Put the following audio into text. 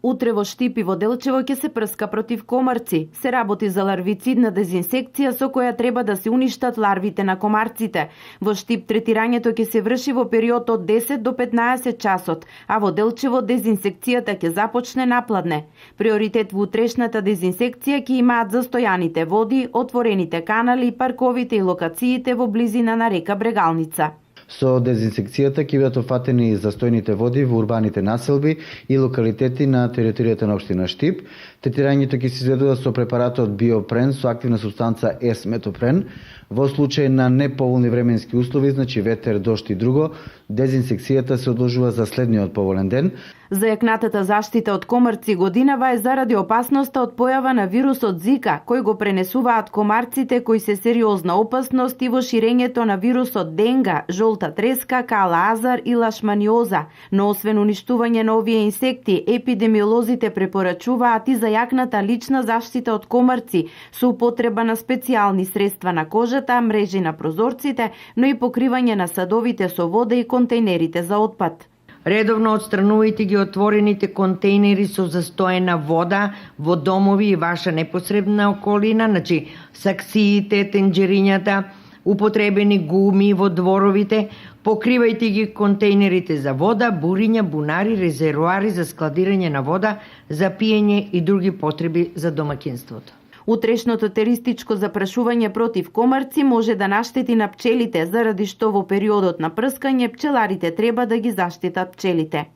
Утре во Штип и во Делчево ќе се прска против комарци. Се работи за ларвицидна дезинсекција со која треба да се уништат ларвите на комарците. Во Штип третирањето ќе се врши во период од 10 до 15 часот, а во Делчево дезинсекцијата ќе започне напладне. Приоритет во утрешната дезинсекција ќе имаат застојаните води, отворените канали, парковите и локациите во близина на река Брегалница. Со дезинсекцијата ќе бидат офатени застојните води во урбаните населби и локалитети на територијата на општина Штип. Третирањето ќе се изведува со препаратот биопрен со активна супстанца S-метопрен. Во случај на неповолни временски услови, значи ветер, дожд и друго, дезинсекцијата се одложува за следниот поволен ден. Зајакнатата заштита од комарци годинава е заради опасноста од појава на вирусот Зика, кој го пренесуваат комарците кои се сериозна опасност и во ширењето на вирусот Денга, жолта треска, кала азар и лашманиоза. Но освен уништување на овие инсекти, епидемиолозите препорачуваат и зајакната лична заштита од комарци со употреба на специјални средства на кожата, мрежи на прозорците, но и покривање на садовите со вода и контейнерите за отпад. Редовно отстранувајте ги отворените контейнери со застоена вода во домови и ваша непосредна околина, значи саксиите, тенџерињата, употребени гуми во дворовите, покривајте ги контейнерите за вода, буриња, бунари, резервоари за складирање на вода, за пиење и други потреби за домаќинството. Утрешното теристичко запрашување против комарци може да наштети на пчелите, заради што во периодот на прскање пчеларите треба да ги заштитат пчелите.